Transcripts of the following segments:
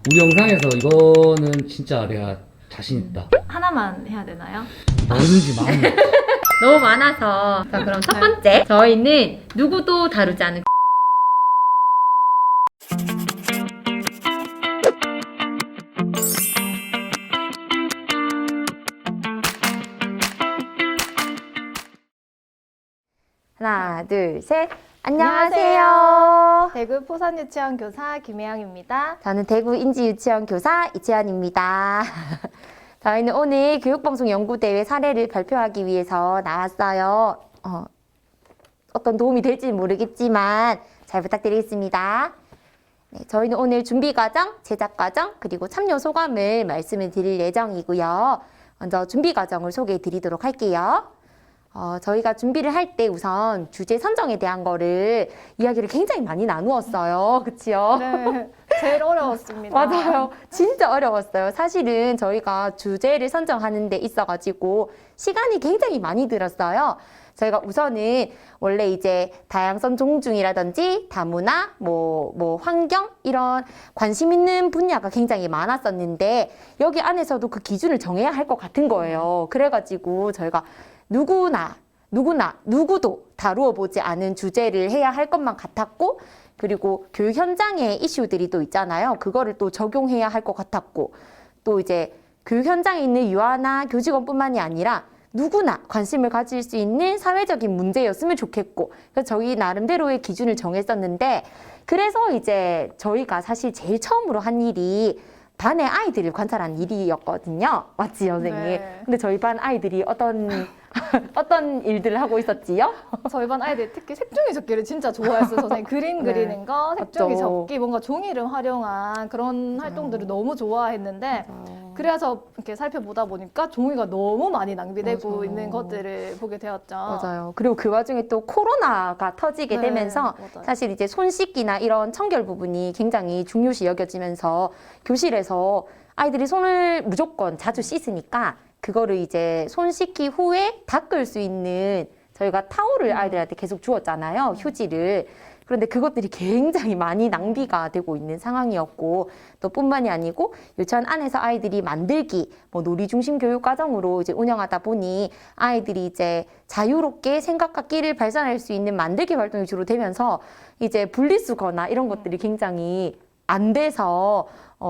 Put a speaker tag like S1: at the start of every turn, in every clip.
S1: 우리 영상에서 이거는 진짜 내가 자신 있다.
S2: 하나만 해야 되나요?
S1: 뭐든지 마음.
S3: 너무 많아서. 자, 그럼 첫 번째. 저희는 누구도 다루지 않은 하나, 둘, 셋. 안녕하세요.
S2: 대구 포산유치원 교사 김혜영입니다.
S3: 저는 대구 인지유치원 교사 이채연입니다. 저희는 오늘 교육방송연구대회 사례를 발표하기 위해서 나왔어요. 어떤 도움이 될지는 모르겠지만 잘 부탁드리겠습니다. 네, 저희는 오늘 준비 과정, 제작 과정, 그리고 참여 소감을 말씀을 드릴 예정이고요. 먼저 준비 과정을 소개해 드리도록 할게요. 저희가 준비를 할 때 우선 주제 선정에 대한 거를 이야기를 굉장히 많이 나누었어요. 그치요?
S2: 네, 제일 어려웠습니다.
S3: 맞아요. 진짜 어려웠어요. 사실은 저희가 주제를 선정하는 데 있어가지고 시간이 굉장히 많이 들었어요. 저희가 우선은 원래 이제 다양성 존중이라든지 다문화, 환경 이런 관심 있는 분야가 굉장히 많았었는데 여기 안에서도 그 기준을 정해야 할 것 같은 거예요. 그래가지고 저희가 누구도 다루어 보지 않은 주제를 해야 할 것만 같았고, 그리고 교육 현장의 이슈들이 또 있잖아요. 그거를 또 적용해야 할 것 같았고, 또 이제 교육 현장에 있는 유아나 교직원뿐만이 아니라 누구나 관심을 가질 수 있는 사회적인 문제였으면 좋겠고, 그래서 저희 나름대로의 기준을 정했었는데, 그래서 이제 저희가 사실 제일 처음으로 한 일이 반의 아이들을 관찰한 일이었거든요. 맞지, 선생님?
S2: 네.
S3: 근데 저희 반 아이들이 어떤 일들을 하고 있었지요?
S2: 저희 반 아이들 특히 색종이 접기를 진짜 좋아했어요. 선생님 그림
S3: 네.
S2: 그리는 거, 색종이
S3: 맞죠.
S2: 접기, 뭔가 종이를 활용한 그런 활동들을 너무 좋아했는데 그래서 이렇게 살펴보다 보니까 종이가 너무 많이 낭비되고
S3: 맞아요.
S2: 있는 것들을 보게 되었죠.
S3: 맞아요. 그리고 그 와중에 또 코로나가 터지게
S2: 네,
S3: 되면서
S2: 맞아요.
S3: 사실 이제 손 씻기나 이런 청결 부분이 굉장히 중요시 여겨지면서 교실에서 아이들이 손을 무조건 자주 씻으니까 그거를 이제 손 씻기 후에 닦을 수 있는 저희가 타올을 아이들한테 계속 주었잖아요. 휴지를. 그런데 그것들이 굉장히 많이 낭비가 되고 있는 상황이었고, 또 뿐만이 아니고 유치원 안에서 아이들이 만들기, 놀이 중심 교육 과정으로 이제 운영하다 보니 아이들이 이제 자유롭게 생각과 끼를 발산할 수 있는 만들기 활동이 주로 되면서 이제 분리수거나 이런 것들이 굉장히 안 돼서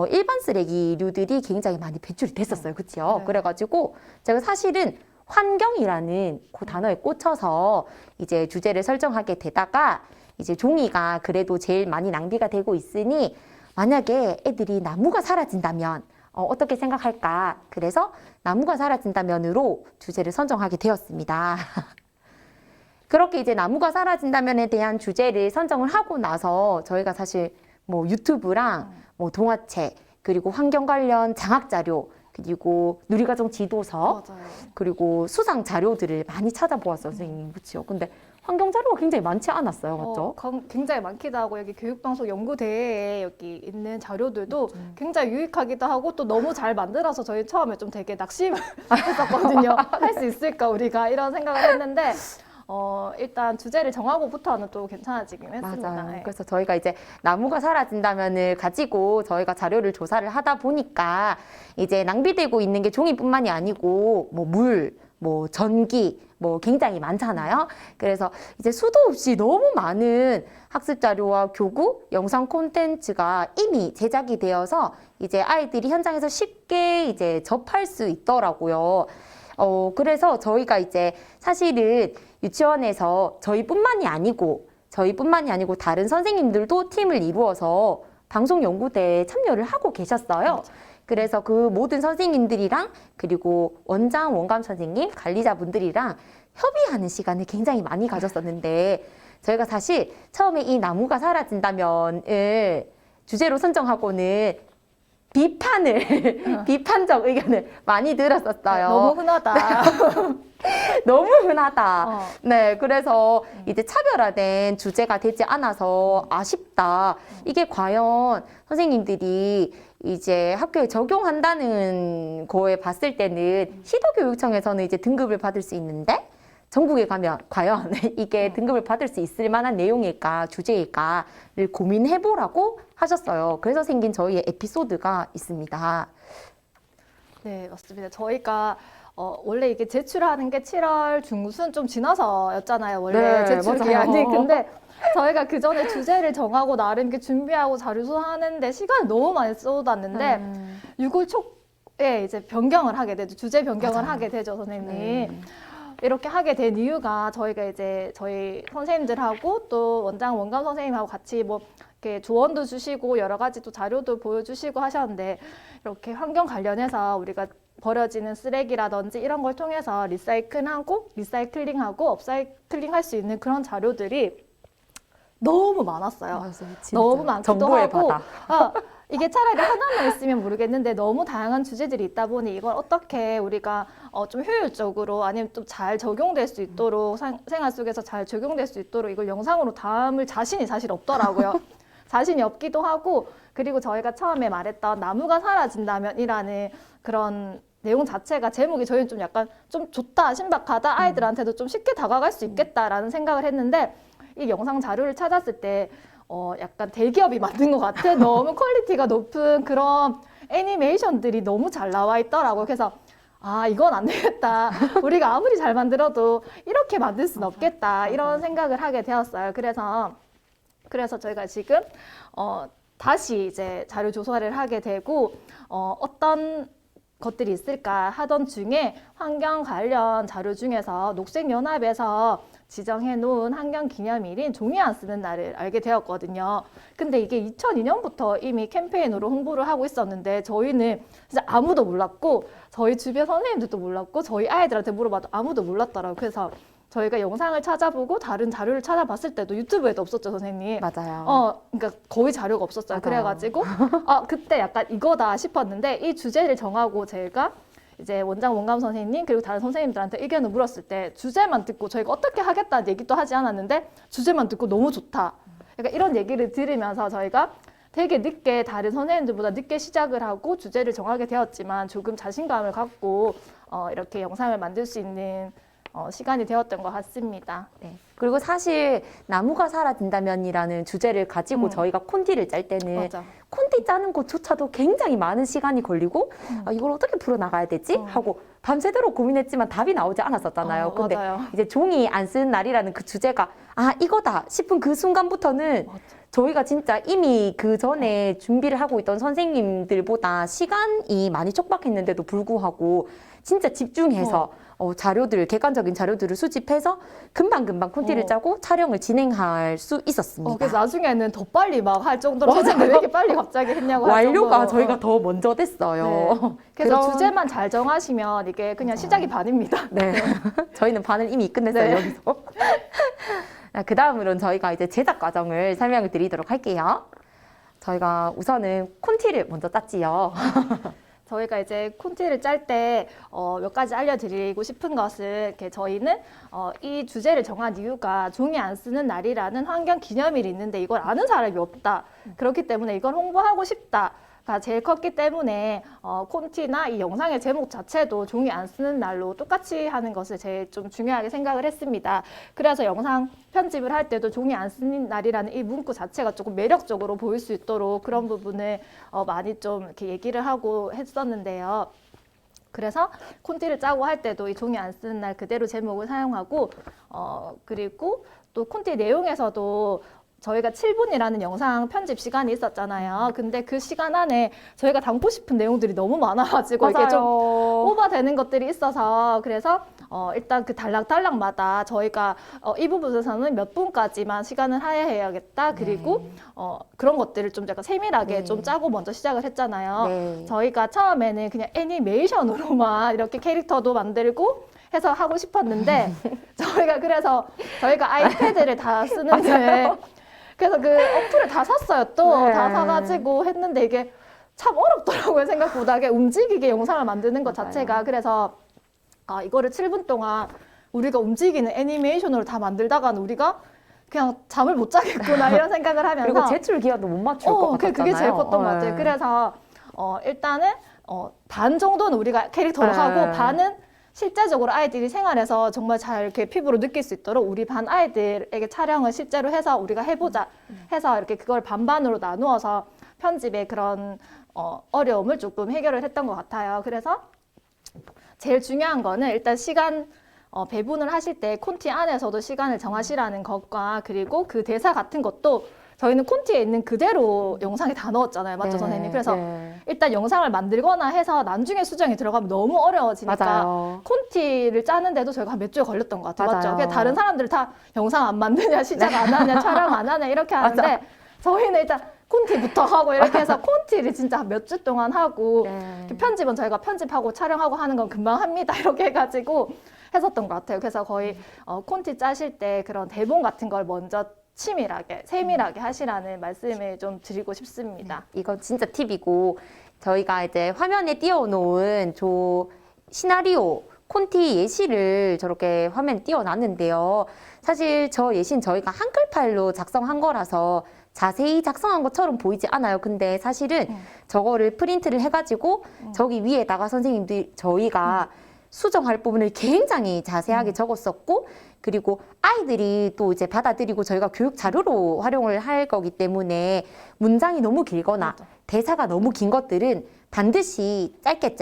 S3: 일반 쓰레기류들이 굉장히 많이 배출이 됐었어요. 그치요?
S2: 네.
S3: 그래가지고 제가 사실은 환경이라는 그 단어에 꽂혀서 이제 주제를 설정하게 되다가 이제 종이가 그래도 제일 많이 낭비가 되고 있으니 만약에 애들이 나무가 사라진다면 어떻게 생각할까? 그래서 나무가 사라진다면으로 주제를 선정하게 되었습니다. 그렇게 이제 나무가 사라진다면에 대한 주제를 선정을 하고 나서 저희가 사실 유튜브랑 동화책, 그리고 환경 관련 장학 자료, 그리고 누리과정 지도서,
S2: 맞아요.
S3: 그리고 수상 자료들을 많이 찾아보았어요, 선생님. 그렇죠? 근데 환경 자료가 굉장히 많지 않았어요, 맞죠?
S2: 굉장히 많기도 하고 여기 교육방송 연구대회에 여기 있는 자료들도 굉장히 유익하기도 하고 또 너무 잘 만들어서 저희 처음에 좀 되게 낙심을 했었거든요. 할 수 있을까 우리가 이런 생각을 했는데 일단 주제를 정하고부터는 또 괜찮아지긴 했습니다.
S3: 맞아요.
S2: 네.
S3: 그래서 저희가 이제 나무가 사라진다면을 가지고 저희가 자료를 조사를 하다 보니까 이제 낭비되고 있는 게 종이뿐만이 아니고 물, 전기, 굉장히 많잖아요. 그래서 이제 수도 없이 너무 많은 학습 자료와 교구, 영상 콘텐츠가 이미 제작이 되어서 이제 아이들이 현장에서 쉽게 이제 접할 수 있더라고요. 그래서 저희가 이제 사실은 유치원에서 저희뿐만이 아니고 다른 선생님들도 팀을 이루어서 방송연구대에 참여를 하고 계셨어요. 그래서 그 모든 선생님들이랑 그리고 원장, 원감 선생님, 관리자분들이랑 협의하는 시간을 굉장히 많이 가졌었는데 저희가 사실 처음에 이 나무가 사라진다면을 주제로 선정하고는 비판적 의견을 많이 들었었어요.
S2: 너무 흔하다.
S3: 너무 흔하다.
S2: 어.
S3: 네, 그래서 이제 차별화된 주제가 되지 않아서 아쉽다. 이게 과연 선생님들이 이제 학교에 적용한다는 거에 봤을 때는 시도교육청에서는 이제 등급을 받을 수 있는데 전국에 가면 과연 이게 등급을 받을 수 있을 만한 내용일까, 주제일까를 고민해보라고 하셨어요. 그래서 생긴 저희의 에피소드가 있습니다.
S2: 네, 맞습니다. 저희가 원래 이게 제출하는 게 7월 중순 좀 지나서였잖아요. 원래
S3: 네,
S2: 제출
S3: 맞아요.
S2: 기한이. 근데 저희가 그 전에 주제를 정하고 나름 이렇게 준비하고 자료 소화하는데 시간을 너무 많이 쏟았는데 6월 초에 이제 변경을 하게 되죠. 주제 변경을
S3: 맞아요.
S2: 하게 되죠, 선생님.
S3: 네.
S2: 이렇게 하게 된 이유가 저희가 이제 저희 선생님들하고 또 원장 원감 선생님하고 같이 뭐 이렇게 조언도 주시고 여러 가지 또 자료도 보여주시고 하셨는데 이렇게 환경 관련해서 우리가 버려지는 쓰레기라든지 이런 걸 통해서 리사이클링하고 업사이클링 할 수 있는 그런 자료들이 너무 많았어요.
S3: 맞아요, 진짜.
S2: 너무 많기도
S3: 정보의
S2: 하고
S3: 바다.
S2: 이게 차라리 하나만 있으면 모르겠는데 너무 다양한 주제들이 있다 보니 이걸 어떻게 우리가 좀 효율적으로 아니면 좀 잘 적용될 수 있도록 생활 속에서 잘 적용될 수 있도록 이걸 영상으로 담을 자신이 사실 없더라고요. 자신이 없기도 하고 그리고 저희가 처음에 말했던 나무가 사라진다면이라는 그런 내용 자체가 제목이 저희는 좀 약간 좀 좋다, 신박하다, 아이들한테도 좀 쉽게 다가갈 수 있겠다라는 생각을 했는데 이 영상 자료를 찾았을 때 약간 대기업이 만든 것 같아. 너무 퀄리티가 높은 그런 애니메이션들이 너무 잘 나와 있더라고요. 그래서 이건 안 되겠다. 우리가 아무리 잘 만들어도 이렇게 만들 수는 없겠다. 이런 생각을 하게 되었어요. 그래서 저희가 지금 다시 이제 자료 조사를 하게 되고 어떤 것들이 있을까 하던 중에 환경 관련 자료 중에서 녹색연합에서 지정해 놓은 환경기념일인 종이 안 쓰는 날을 알게 되었거든요. 근데 이게 2002년부터 이미 캠페인으로 홍보를 하고 있었는데 저희는 진짜 아무도 몰랐고 저희 주변 선생님들도 몰랐고 저희 아이들한테 물어봐도 아무도 몰랐더라고요. 그래서 저희가 영상을 찾아보고 다른 자료를 찾아봤을 때도 유튜브에도 없었죠, 선생님.
S3: 맞아요.
S2: 그러니까 거의 자료가 없었어요.
S3: 맞아요.
S2: 그래가지고 그때 약간 이거다 싶었는데 이 주제를 정하고 제가 이제 원장 원감 선생님 그리고 다른 선생님들한테 의견을 물었을 때 주제만 듣고 저희가 어떻게 하겠다는 얘기도 하지 않았는데 주제만 듣고 너무 좋다. 그러니까 이런 얘기를 들으면서 저희가 되게 늦게 다른 선생님들보다 늦게 시작을 하고 주제를 정하게 되었지만 조금 자신감을 갖고 이렇게 영상을 만들 수 있는 시간이 되었던 것 같습니다.
S3: 네. 그리고 사실 나무가 사라진다면이라는 주제를 가지고 저희가 콘티를 짤 때는
S2: 맞아.
S3: 콘티 짜는 것조차도 굉장히 많은 시간이 걸리고 이걸 어떻게 풀어나가야 되지? 하고 밤새도록 고민했지만 답이 나오지 않았었잖아요. 근데
S2: 맞아요.
S3: 이제 종이 안 쓰는 날이라는 그 주제가 이거다 싶은 그 순간부터는
S2: 맞아.
S3: 저희가 진짜 이미 그 전에 준비를 하고 있던 선생님들보다 시간이 많이 촉박했는데도 불구하고 진짜 집중해서 자료들, 객관적인 자료들을 수집해서 금방금방 콘티를 짜고 촬영을 진행할 수 있었습니다.
S2: 그래서 나중에는 더 빨리 막 할 정도로 선생님 왜 이렇게 빨리 갑자기 했냐고 할
S3: 완료가
S2: 정도로.
S3: 저희가 더 먼저 됐어요.
S2: 네. 그래서
S3: 그런-
S2: 주제만 잘 정하시면 이게 그냥 시작이 반입니다.
S3: 네. 저희는 반을 이미 끝냈어요,
S2: 네.
S3: 여기서. 그 다음으로는 저희가 이제 제작 과정을 설명을 드리도록 할게요. 저희가 우선은 콘티를 먼저 짰지요.
S2: 저희가 이제 콘티를 짤 때 몇 가지 알려드리고 싶은 것은 이렇게 저희는 이 주제를 정한 이유가 종이 안 쓰는 날이라는 환경 기념일이 있는데 이걸 아는 사람이 없다. 그렇기 때문에 이걸 홍보하고 싶다가 제일 컸기 때문에 콘티나 이 영상의 제목 자체도 종이 안 쓰는 날로 똑같이 하는 것을 제일 좀 중요하게 생각을 했습니다. 그래서 영상 편집을 할 때도 종이 안 쓰는 날이라는 이 문구 자체가 조금 매력적으로 보일 수 있도록 그런 부분을 많이 좀 이렇게 얘기를 하고 했었는데요. 그래서 콘티를 짜고 할 때도 이 종이 안 쓰는 날 그대로 제목을 사용하고 그리고 또 콘티 내용에서도 저희가 7분이라는 영상 편집 시간이 있었잖아요. 근데 그 시간 안에 저희가 담고 싶은 내용들이 너무 많아가지고 이게 좀 오버되는 것들이 있어서 그래서 일단 그 단락마다 저희가 이 부분에서는 몇 분까지만 시간을 하야해야겠다. 그리고 그런 것들을 좀 약간 세밀하게 좀 짜고 먼저 시작을 했잖아요.
S3: 네.
S2: 저희가 처음에는 그냥 애니메이션으로만 이렇게 캐릭터도 만들고 해서 하고 싶었는데 저희가 아이패드를 다 쓰는데 그래서 그 어플을 다 샀어요. 또
S3: 네.
S2: 다 사가지고 했는데 이게 참 어렵더라고요. 생각보다 이게 움직이게 영상을 만드는 것
S3: 맞아요.
S2: 자체가. 그래서 이거를 7분 동안 우리가 움직이는 애니메이션으로 다 만들다가는 우리가 그냥 잠을 못 자겠구나 이런 생각을 하면서
S3: 그리고 제출 기한도 못 맞출 것 같았잖아요.
S2: 그게 제일 컸던 것 같아요.
S3: 네.
S2: 그래서 일단은 반 정도는 우리가 캐릭터로
S3: 네.
S2: 하고 반은 실제적으로 아이들이 생활에서 정말 잘 이렇게 피부로 느낄 수 있도록 우리 반 아이들에게 촬영을 실제로 해서 우리가 해보자 해서 이렇게 그걸 반반으로 나누어서 편집의 그런 어려움을 조금 해결을 했던 것 같아요. 그래서 제일 중요한 거는 일단 시간 배분을 하실 때 콘티 안에서도 시간을 정하시라는 것과 그리고 그 대사 같은 것도 저희는 콘티에 있는 그대로 영상에 다 넣었잖아요. 맞죠,
S3: 네,
S2: 선생님? 그래서
S3: 네.
S2: 일단 영상을 만들거나 해서 나중에 수정이 들어가면 너무 어려워지니까
S3: 맞아요.
S2: 콘티를 짜는데도 저희가 한 몇 주에 걸렸던 것 같아요. 맞죠?
S3: 맞아요.
S2: 그게 다른 사람들 다 영상 안 만드냐, 시작 안 하냐, 촬영 안 하냐 이렇게 하는데
S3: 맞아.
S2: 저희는 일단 콘티부터 하고 이렇게 해서 콘티를 진짜 몇 주 동안 하고
S3: 네.
S2: 편집은 저희가 편집하고 촬영하고 하는 건 금방 합니다. 이렇게 해가지고 했었던 것 같아요. 그래서 거의 콘티 짜실 때 그런 대본 같은 걸 먼저 치밀하게, 세밀하게 하시라는 말씀을 좀 드리고 싶습니다.
S3: 이건 진짜 팁이고 저희가 이제 화면에 띄워놓은 시나리오 콘티 예시를 저렇게 화면에 띄워놨는데요. 사실 저 예시는 저희가 한글팔로 작성한 거라서 자세히 작성한 것처럼 보이지 않아요. 근데 사실은 저거를 프린트를 해가지고 저기 위에다가 선생님들이 저희가 수정할 부분을 굉장히 자세하게 적었었고 그리고 아이들이 또 이제 받아들이고 저희가 교육 자료로 활용을 할 거기 때문에 문장이 너무 길거나
S2: 맞아.
S3: 대사가 너무 긴 것들은 반드시 짧게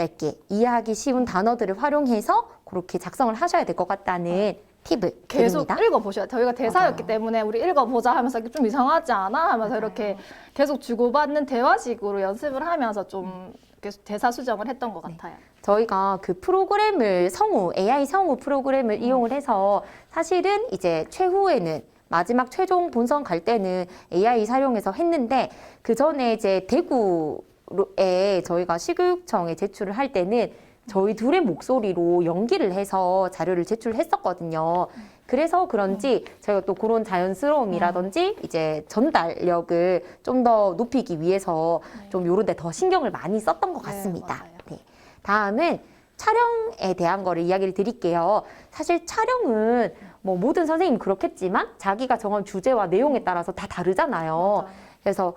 S3: 이해하기 쉬운 단어들을 활용해서 그렇게 작성을 하셔야 될 것 같다는 팁을
S2: 계속
S3: 드립니다.
S2: 읽어보셔야 돼요. 저희가 대사였기
S3: 맞아요.
S2: 때문에 우리 읽어보자 하면서 좀 이상하지 않아? 하면서 이렇게 계속 주고받는 대화식으로 연습을 하면서 좀 계속 대사 수정을 했던 것 같아요.
S3: 저희가 그 프로그램을 AI 성우 프로그램을 이용을 해서 사실은 이제 최후에는 마지막 최종 본선 갈 때는 AI 사용해서 했는데 그 전에 이제 대구에 저희가 시교육청에 제출을 할 때는 저희 둘의 목소리로 연기를 해서 자료를 제출했었거든요. 그래서 그런지 저희가 또 그런 자연스러움이라든지 이제 전달력을 좀 더 높이기 위해서 좀 요런 데 더 신경을 많이 썼던 것
S2: 네,
S3: 같습니다.
S2: 맞아요.
S3: 네. 다음은 촬영에 대한 거를 이야기를 드릴게요. 사실 촬영은 뭐 모든 선생님이 그렇겠지만 자기가 정한 주제와 내용에 따라서 다 다르잖아요.
S2: 맞아요.
S3: 그래서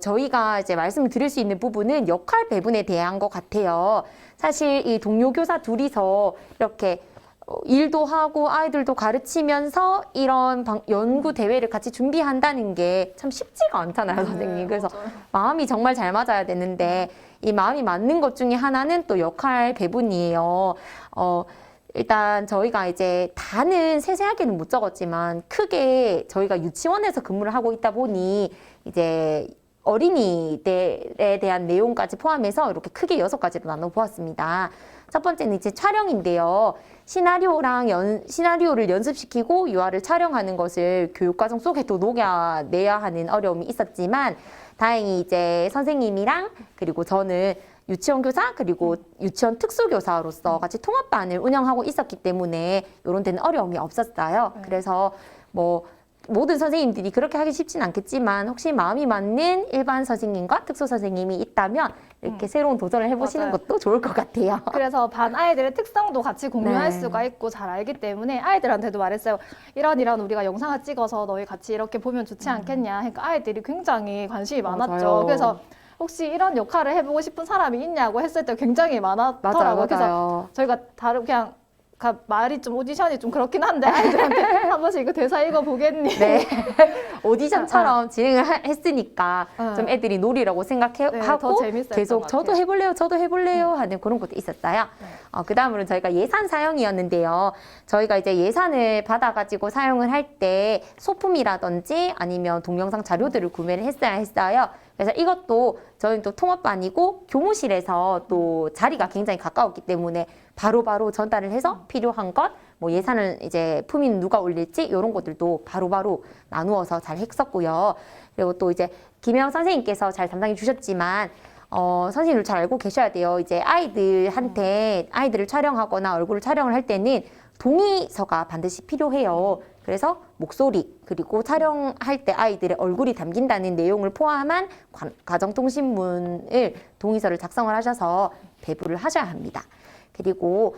S3: 저희가 이제 말씀을 드릴 수 있는 부분은 역할 배분에 대한 것 같아요. 사실 이 동료 교사 둘이서 이렇게 일도 하고 아이들도 가르치면서 이런 연구 대회를 같이 준비한다는 게 참 쉽지가 않잖아요, 선생님. 그래서
S2: 맞아요.
S3: 마음이 정말 잘 맞아야 되는데 이 마음이 맞는 것 중에 하나는 또 역할 배분이에요. 일단 저희가 이제 다는 세세하게는 못 적었지만 크게 저희가 유치원에서 근무를 하고 있다 보니 이제 어린이들에 대한 내용까지 포함해서 이렇게 크게 6가지로 나눠 보았습니다. 첫 번째는 이제 촬영인데요. 시나리오를 연습시키고 유아를 촬영하는 것을 교육과정 속에 또 녹여내야 하는 어려움이 있었지만 다행히 이제 선생님이랑 그리고 저는 유치원 교사 그리고 유치원 특수교사로서 같이 통합반을 운영하고 있었기 때문에 이런 데는 어려움이 없었어요. 그래서 뭐 모든 선생님들이 그렇게 하기 쉽진 않겠지만 혹시 마음이 맞는 일반 선생님과 특수 선생님이 있다면 이렇게 새로운 도전을 해보시는
S2: 맞아요.
S3: 것도 좋을 것 같아요.
S2: 그래서 반 아이들의 특성도 같이 공유할
S3: 네.
S2: 수가 있고 잘 알기 때문에 아이들한테도 말했어요. 이런 우리가 영상을 찍어서 너희 같이 이렇게 보면 좋지 않겠냐. 그러니까 아이들이 굉장히 관심이 많았죠.
S3: 맞아요.
S2: 그래서 혹시 이런 역할을 해보고 싶은 사람이 있냐고 했을 때 굉장히 많았더라고요. 그래서
S3: 맞아요.
S2: 저희가 그냥 말이 좀 오디션이 좀 그렇긴 한데 아이들한테 한 번씩 이거 대사 읽어보겠니?
S3: 네. 오디션처럼 진행을 했으니까
S2: 네.
S3: 좀 애들이 놀이라고
S2: 네,
S3: 생각하고
S2: 더 재밌었던
S3: 계속
S2: 것
S3: 저도
S2: 같아요.
S3: 해볼래요, 저도 해볼래요 하는 그런 것도 있었어요. 그 다음으로 저희가 예산 사용이었는데요. 저희가 이제 예산을 받아가지고 사용을 할 때 소품이라든지 아니면 동영상 자료들을 구매를 했어야 했어요. 그래서 이것도 저희는 또 통합반이고 교무실에서 또 자리가 굉장히 가까웠기 때문에 바로바로 전달을 해서 필요한 것, 뭐 예산을 이제 품위는 누가 올릴지 이런 것들도 바로바로 나누어서 잘 했었고요. 그리고 또 이제 김혜영 선생님께서 잘 담당해 주셨지만 선생님을 잘 알고 계셔야 돼요. 이제 아이들한테 아이들을 촬영하거나 얼굴을 촬영을 할 때는 동의서가 반드시 필요해요. 그래서 목소리 그리고 촬영할 때 아이들의 얼굴이 담긴다는 내용을 포함한 가정통신문을 동의서를 작성을 하셔서 배부를 하셔야 합니다. 그리고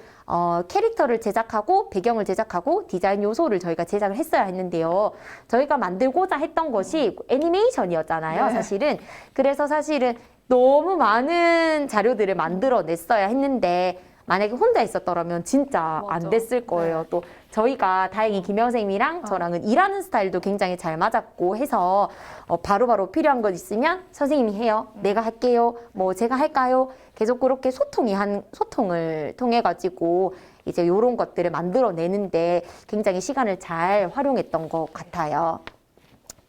S3: 캐릭터를 제작하고 배경을 제작하고 디자인 요소를 저희가 제작을 했어야 했는데요. 저희가 만들고자 했던 것이 애니메이션이었잖아요.
S2: 네.
S3: 사실은. 그래서 사실은 너무 많은 자료들을 만들어냈어야 했는데 만약에 혼자 있었더라면 진짜
S2: 맞아.
S3: 안 됐을 거예요.
S2: 네.
S3: 또 저희가 다행히 김영 선생님이랑 저랑은 일하는 스타일도 굉장히 잘 맞았고 해서 바로바로 필요한 것 있으면 선생님이 해요. 내가 할게요. 뭐 제가 할까요? 계속 그렇게 소통을 통해 가지고 이제 이런 것들을 만들어내는데 굉장히 시간을 잘 활용했던 것 같아요.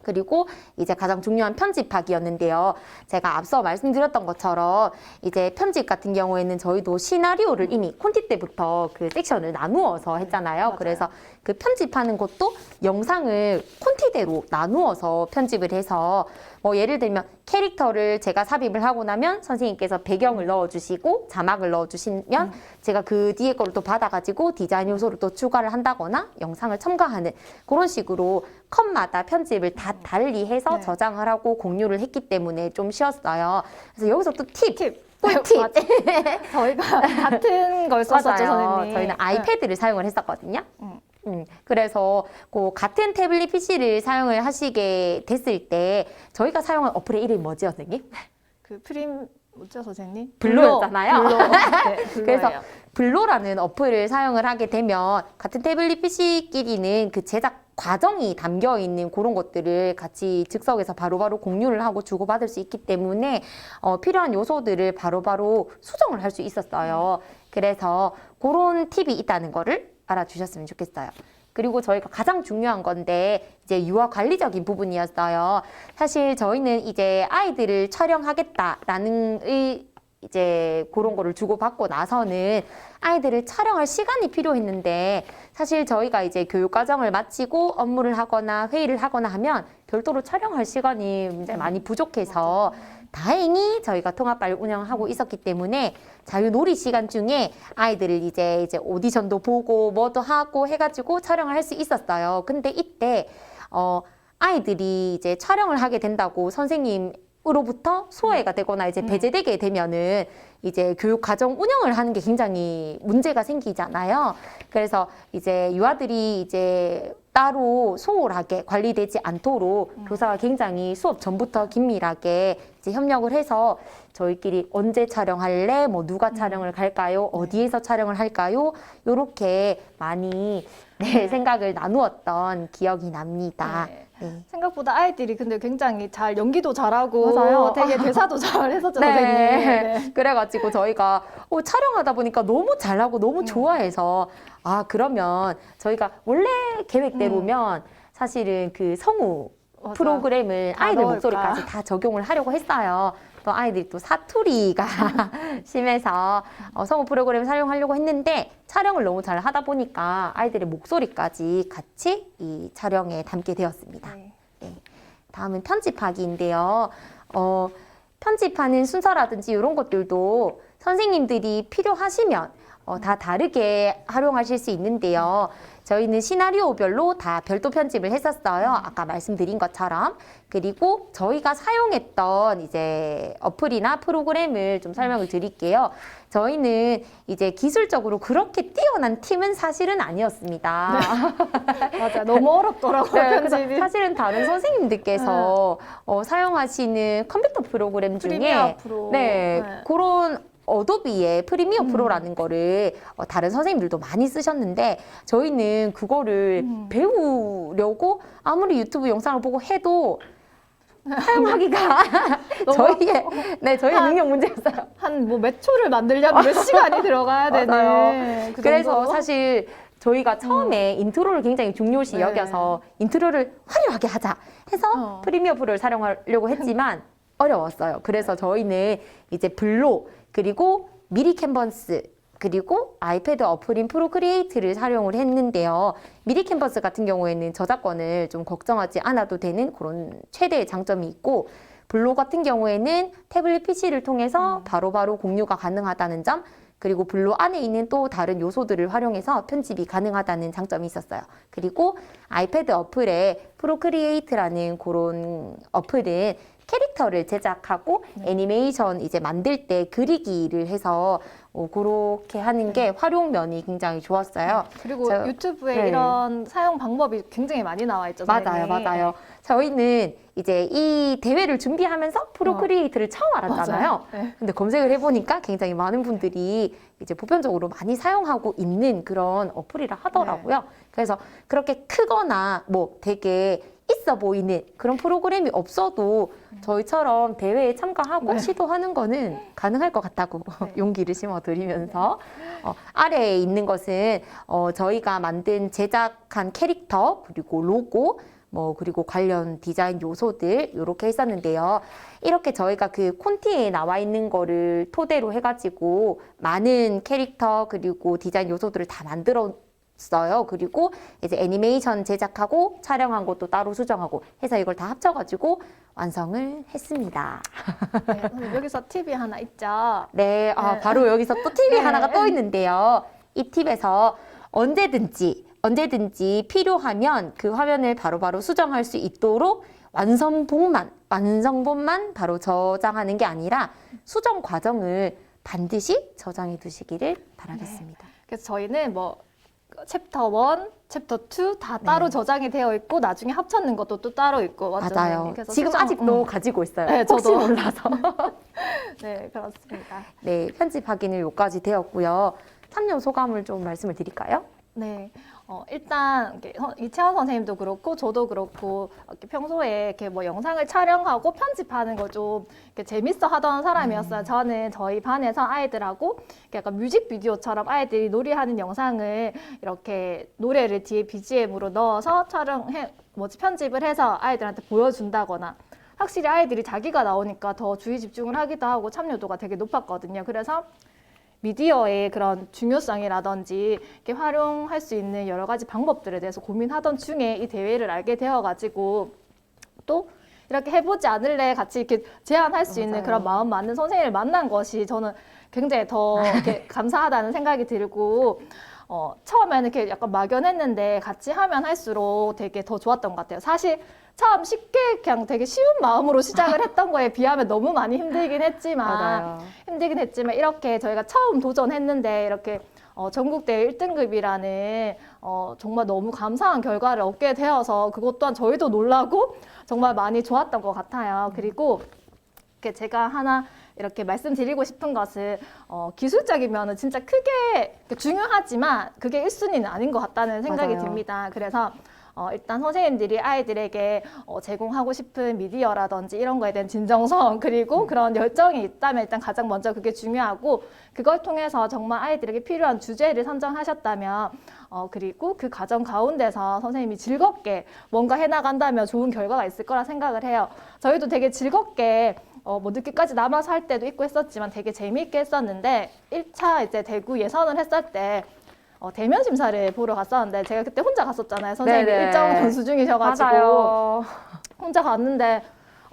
S3: 그리고 이제 가장 중요한 편집하기였는데요. 제가 앞서 말씀드렸던 것처럼 이제 편집 같은 경우에는 저희도 시나리오를 이미 콘티 때부터 그 섹션을 나누어서 했잖아요.
S2: 맞아요.
S3: 그래서 그 편집하는 것도 영상을 콘티대로 나누어서 편집을 해서 뭐 예를 들면 캐릭터를 제가 삽입을 하고 나면 선생님께서 배경을 넣어주시고 자막을 넣어주시면 제가 그 뒤에 거를 또 받아가지고 디자인 요소를 또 추가를 한다거나 영상을 첨가하는 그런 식으로 컷마다 편집을 다 달리 해서
S2: 네.
S3: 저장을 하고 공유를 했기 때문에 좀 쉬웠어요. 그래서 여기서 또 팁!
S2: 팁.
S3: 꿀팁!
S2: 맞아. 저희가 같은 걸 썼었죠,
S3: 맞아요.
S2: 선생님.
S3: 저희는 아이패드를 사용을 했었거든요.
S2: 음.
S3: 그래서 그 같은 태블릿 PC를 사용을 하시게 됐을 때 저희가 사용한 어플의 이름이 뭐죠, 선생님?
S2: 그 프림 뭐죠, 선생님?
S3: 블로였잖아요.
S2: 블로. 네,
S3: 그래서
S2: 블로예요.
S3: 블로라는 어플을 사용을 하게 되면 같은 태블릿 PC끼리는 그 제작 과정이 담겨 있는 그런 것들을 같이 즉석에서 바로바로 공유를 하고 주고받을 수 있기 때문에 필요한 요소들을 바로바로 수정을 할 수 있었어요. 그래서 그런 팁이 있다는 거를 알아주셨으면 좋겠어요. 그리고 저희가 가장 중요한 건데 이제 유아 관리적인 부분이었어요. 사실 저희는 이제 아이들을 촬영하겠다라는 이제 그런 거를 주고받고 나서는 아이들을 촬영할 시간이 필요했는데 사실 저희가 이제 교육 과정을 마치고 업무를 하거나 회의를 하거나 하면 별도로 촬영할 시간이 굉장히 많이 부족해서 다행히 저희가 통합반을 운영하고 있었기 때문에 자유놀이 시간 중에 아이들을 이제 오디션도 보고 뭐도 하고 해가지고 촬영을 할 수 있었어요. 근데 이때 아이들이 이제 촬영을 하게 된다고 선생님으로부터 소외가 되거나 이제 배제되게 되면은 이제 교육 과정 운영을 하는 게 굉장히 문제가 생기잖아요. 그래서 이제 유아들이 이제 따로 소홀하게 관리되지 않도록 교사가 굉장히 수업 전부터 긴밀하게 이제 협력을 해서 저희끼리 언제 촬영할래? 뭐 누가 촬영을 갈까요? 어디에서 촬영을 할까요? 요렇게 많이 생각을 나누었던 기억이 납니다.
S2: 네.
S3: 네.
S2: 생각보다 아이들이 근데 굉장히 잘 연기도 잘하고
S3: 맞아요.
S2: 되게 대사도 잘 했었죠, 선생님. 네.
S3: 그래가지고 저희가 촬영하다 보니까 너무 잘하고 너무 좋아해서 그러면 저희가 원래 계획대로면 사실은 그 성우
S2: 맞아.
S3: 프로그램을
S2: 다
S3: 아이들
S2: 넣을까.
S3: 목소리까지 다 적용을 하려고 했어요. 또 아이들이 또 사투리가 심해서 성우 프로그램을 사용하려고 했는데 촬영을 너무 잘 하다 보니까 아이들의 목소리까지 같이 이 촬영에 담게 되었습니다.
S2: 네.
S3: 네. 다음은 편집하기인데요. 편집하는 순서라든지 이런 것들도 선생님들이 필요하시면 다 다르게 활용하실 수 있는데요. 저희는 시나리오별로 다 별도 편집을 했었어요. 아까 말씀드린 것처럼. 그리고 저희가 사용했던 이제 어플이나 프로그램을 좀 설명을 드릴게요. 저희는 이제 기술적으로 그렇게 뛰어난 팀은 사실은 아니었습니다.
S2: 맞아, 너무 어렵더라고요,
S3: 네, 그래서
S2: 편집이.
S3: 사실은 다른 선생님들께서 사용하시는 컴퓨터 프로그램 중에
S2: 프리미어 프로.
S3: 네, 그런 어도비의 프리미어 프로라는 거를 다른 선생님들도 많이 쓰셨는데 저희는 그거를 배우려고 아무리 유튜브 영상을 보고 해도 사용하기가 저희의 능력 문제였어요.
S2: 한 뭐 몇 초를 만들려면 몇 시간이 들어가야
S3: 맞아요.
S2: 되는 그
S3: 그래서
S2: 정도로?
S3: 사실 저희가 처음에 인트로를 굉장히 중요시
S2: 네.
S3: 여겨서 인트로를 화려하게 하자 해서 프리미어 프로를 사용하려고 했지만 어려웠어요. 그래서 저희는 이제 블로 그리고 미리 캔버스 그리고 아이패드 어플인 프로크리에이트를 사용을 했는데요. 미리 캔버스 같은 경우에는 저작권을 좀 걱정하지 않아도 되는 그런 최대의 장점이 있고 블로 같은 경우에는 태블릿 PC를 통해서 바로바로 공유가 가능하다는 점 그리고 블로 안에 있는 또 다른 요소들을 활용해서 편집이 가능하다는 장점이 있었어요. 그리고 아이패드 어플에 프로크리에이트라는 그런 어플은 캐릭터를 제작하고 애니메이션 이제 만들 때 그리기를 해서 그렇게 하는 게 활용면이 굉장히 좋았어요.
S2: 그리고 유튜브에
S3: 네.
S2: 이런 사용 방법이 굉장히 많이 나와 있죠,
S3: 맞아요,
S2: 선생님.
S3: 맞아요. 저희는 이제 이 대회를 준비하면서 프로크리에이트를 처음 알았잖아요.
S2: 맞아요. 네.
S3: 근데 검색을 해보니까 굉장히 많은 분들이 이제 보편적으로 많이 사용하고 있는 그런 어플이라 하더라고요. 그래서 그렇게 크거나 뭐 되게 있어 보이는 그런 프로그램이 없어도 저희처럼 대회에 참가하고
S2: 네.
S3: 시도하는 거는 가능할 것 같다고 용기를 심어드리면서 아래에 있는 것은 저희가 만든 제작한 캐릭터 그리고 로고 뭐 그리고 관련 디자인 요소들 이렇게 했었는데요. 이렇게 저희가 그 콘티에 나와 있는 거를 토대로 해가지고 많은 캐릭터 그리고 디자인 요소들을 다 만들었어요. 그리고 이제 애니메이션 제작하고 촬영한 것도 따로 수정하고 해서 이걸 다 합쳐가지고 완성을 했습니다.
S2: 네, 선생님, 여기서 팁이 하나 있죠.
S3: 네,
S2: 네.
S3: 바로 여기서 또 팁이
S2: 네.
S3: 하나가 또 있는데요. 이 팁에서 언제든지 필요하면 그 화면을 바로바로 수정할 수 있도록 완성본만 바로 저장하는 게 아니라 수정 과정을 반드시 저장해 두시기를 바라겠습니다.
S2: 그래서 저희는 뭐 챕터 1, 챕터 2 다 따로
S3: 네.
S2: 저장이 되어 있고 나중에 합쳤는 것도 또 따로 있고 맞죠,
S3: 맞아요.
S2: 선생님? 그래서
S3: 지금
S2: 수정,
S3: 아직도 가지고 있어요.
S2: 네,
S3: 혹시
S2: 저도.
S3: 몰라서.
S2: 네, 그렇습니다.
S3: 네, 편집 확인을 여기까지 되었고요. 참여 소감을 좀 말씀을 드릴까요?
S2: 네, 일단 이렇게 이채원 선생님도 그렇고 저도 그렇고 이렇게 평소에 이렇게 뭐 영상을 촬영하고 편집하는 거 좀 재밌어 하던 사람이었어요. 저는 저희 반에서 아이들하고 이렇게 약간 뮤직비디오처럼 아이들이 놀이하는 영상을 이렇게 노래를 뒤에 BGM으로 넣어서 편집을 해서 아이들한테 보여준다거나 확실히 아이들이 자기가 나오니까 더 주의 집중을 하기도 하고 참여도가 되게 높았거든요. 그래서 미디어의 그런 중요성이라든지 이렇게 활용할 수 있는 여러 가지 방법들에 대해서 고민하던 중에 이 대회를 알게 되어가지고 또 이렇게 해보지 않을래 같이 이렇게 제안할 수 있는
S3: 맞아요.
S2: 그런 마음 맞는 선생님을 만난 것이 저는 굉장히 더 이렇게 감사하다는 생각이 들고 처음에는 이렇게 약간 막연했는데 같이 하면 할수록 되게 더 좋았던 것 같아요. 사실 처음 쉽게 그냥 되게 쉬운 마음으로 시작을 했던 거에 비하면 너무 많이 힘들긴 했지만 이렇게 저희가 처음 도전했는데 이렇게 전국대회 1등급이라는 정말 너무 감사한 결과를 얻게 되어서 그것 또한 저희도 놀라고 정말 많이 좋았던 것 같아요. 그리고 이렇게 제가 하나 이렇게 말씀드리고 싶은 것은 기술적인 면은 진짜 크게 중요하지만 그게 1순위는 아닌 것 같다는 생각이
S3: 맞아요.
S2: 듭니다. 그래서 일단 선생님들이 아이들에게 제공하고 싶은 미디어라든지 이런 거에 대한 진정성 그리고 그런 열정이 있다면 일단 가장 먼저 그게 중요하고 그걸 통해서 정말 아이들에게 필요한 주제를 선정하셨다면 그리고 그 과정 가운데서 선생님이 즐겁게 뭔가 해나간다면 좋은 결과가 있을 거라 생각을 해요. 저희도 되게 즐겁게 뭐 늦게까지 남아서 할 때도 있고 했었지만 되게 재미있게 했었는데 1차 이제 대구 예선을 했을 때 대면 심사를 보러 갔었는데 제가 그때 혼자 갔었잖아요. 선생님이
S3: 네네.
S2: 일정 전수 중이셔가지고
S3: 맞아요.
S2: 혼자 갔는데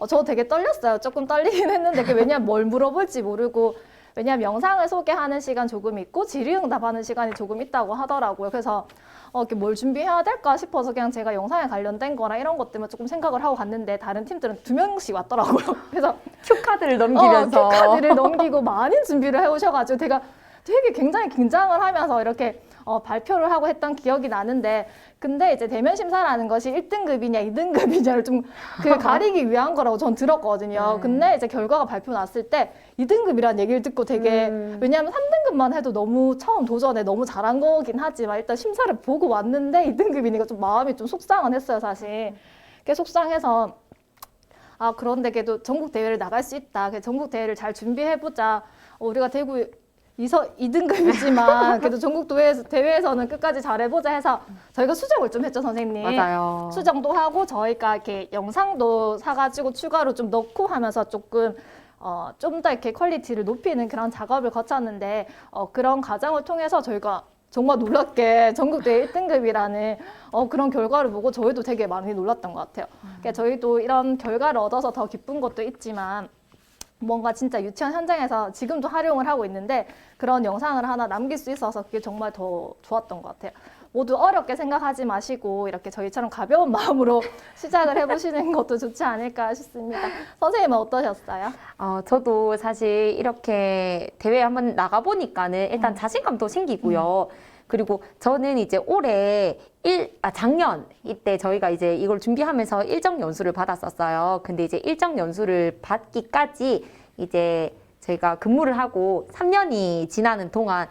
S2: 저 되게 떨렸어요. 조금 떨리긴 했는데 왜냐면 뭘 물어볼지 모르고 왜냐면 영상을 소개하는 시간 조금 있고 질의응답하는 시간이 조금 있다고 하더라고요. 그래서 이렇게 뭘 준비해야 될까 싶어서 그냥 제가 영상에 관련된 거나 이런 것 때문에 조금 생각을 하고 갔는데 다른 팀들은 2명씩 왔더라고요. 그래서
S3: 큐카드를 넘기면서
S2: 큐카드를 넘기고 많은 준비를 해오셔가지고 제가 되게 굉장히 긴장을 하면서 이렇게 발표를 하고 했던 기억이 나는데 근데 이제 대면 심사라는 것이 1등급이냐 2등급이냐를 좀 그 가리기 위한 거라고 전 들었거든요.
S3: 네.
S2: 근데 이제 결과가 발표 났을 때 2등급이라는 얘기를 듣고 되게 왜냐하면 3등급만 해도 너무 처음 도전에 너무 잘한 거긴 하지만 일단 심사를 보고 왔는데 2등급이니까 좀 마음이 좀 속상은 했어요, 사실. 꽤 속상해서 그런데 그래도 전국 대회를 나갈 수 있다. 전국 대회를 잘 준비해보자. 우리가 대구 2등급이지만 그래도 전국 대회에서는 끝까지 잘해보자 해서 저희가 수정을 좀 했죠, 선생님.
S3: 맞아요.
S2: 수정도 하고 저희가 이렇게 영상도 사가지고 추가로 좀 넣고 하면서 조금 좀 더 이렇게 퀄리티를 높이는 그런 작업을 거쳤는데 그런 과정을 통해서 저희가 정말 놀랍게 전국대회 1등급이라는 그런 결과를 보고 저희도 되게 많이 놀랐던 것 같아요. 그러니까 저희도 이런 결과를 얻어서 더 기쁜 것도 있지만 뭔가 진짜 유치원 현장에서 지금도 활용을 하고 있는데 그런 영상을 하나 남길 수 있어서 그게 정말 더 좋았던 것 같아요. 모두 어렵게 생각하지 마시고 이렇게 저희처럼 가벼운 마음으로 시작을 해보시는 것도 좋지 않을까 싶습니다. 선생님은 어떠셨어요?
S3: 저도 사실 이렇게 대회에 한번 나가보니까는 일단 자신감도 생기고요. 그리고 저는 이제 올해 작년 이때 저희가 이제 이걸 준비하면서 일정 연수를 받았었어요. 근데 이제 일정 연수를 받기까지 이제 저희가 근무를 하고 3년이 지나는 동안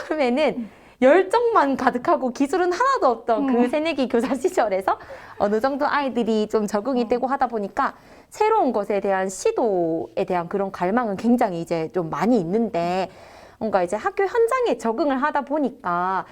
S3: 처음에는 열정만 가득하고 기술은 하나도 없던 그 새내기 교사 시절에서 어느 정도 아이들이 좀 적응이 되고 하다 보니까 새로운 것에 대한 시도에 대한 그런 갈망은 굉장히 이제 좀 많이 있는데 뭔가 이제 학교 현장에 적응을 하다 보니까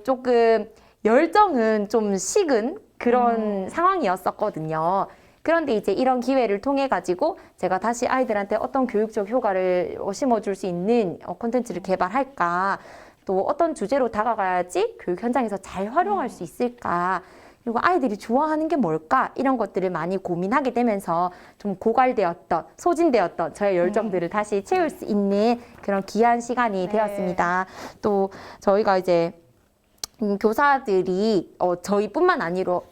S3: 조금 열정은 좀 식은 그런 상황이었었거든요. 그런데 이제 이런 기회를 통해 가지고 제가 다시 아이들한테 어떤 교육적 효과를 심어줄 수 있는 콘텐츠를 개발할까, 또 어떤 주제로 다가가야지 교육 현장에서 잘 활용할 수 있을까, 그리고 아이들이 좋아하는 게 뭘까, 이런 것들을 많이 고민하게 되면서 좀 고갈되었던, 소진되었던 저의 열정들을 다시 채울 수 있는 그런 귀한 시간이 되었습니다. 또 저희가 이제 교사들이 저희뿐만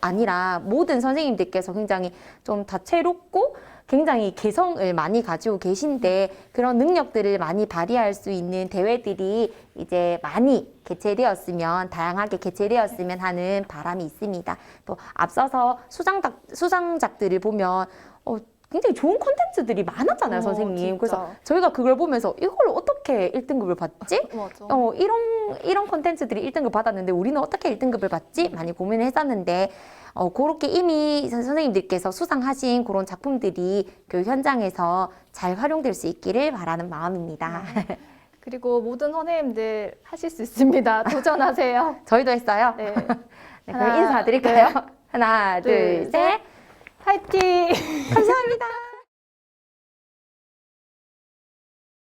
S3: 아니라 모든 선생님들께서 굉장히 좀 다채롭고 굉장히 개성을 많이 가지고 계신데 그런 능력들을 많이 발휘할 수 있는 대회들이 이제 많이 개최되었으면, 다양하게 개최되었으면 하는 바람이 있습니다. 또 앞서서 수상작들을 보면 굉장히 좋은 콘텐츠들이 많았잖아요, 선생님.
S2: 진짜.
S3: 그래서 저희가 그걸 보면서 이걸 어떻게 1등급을 받지?
S2: 맞아.
S3: 이런 콘텐츠들이 1등급 받았는데 우리는 어떻게 1등급을 받지? 많이 고민을 했었는데 그렇게 이미 선생님들께서 수상하신 그런 작품들이 교육 현장에서 잘 활용될 수 있기를 바라는 마음입니다.
S2: 그리고 모든 선생님들 하실 수 있습니다. 도전하세요.
S3: 저희도 했어요.
S2: 네.
S3: 네, 그럼 인사드릴까요? 하나, 둘,
S2: 둘,
S3: 셋.
S2: 파이팅!
S3: 감사합니다.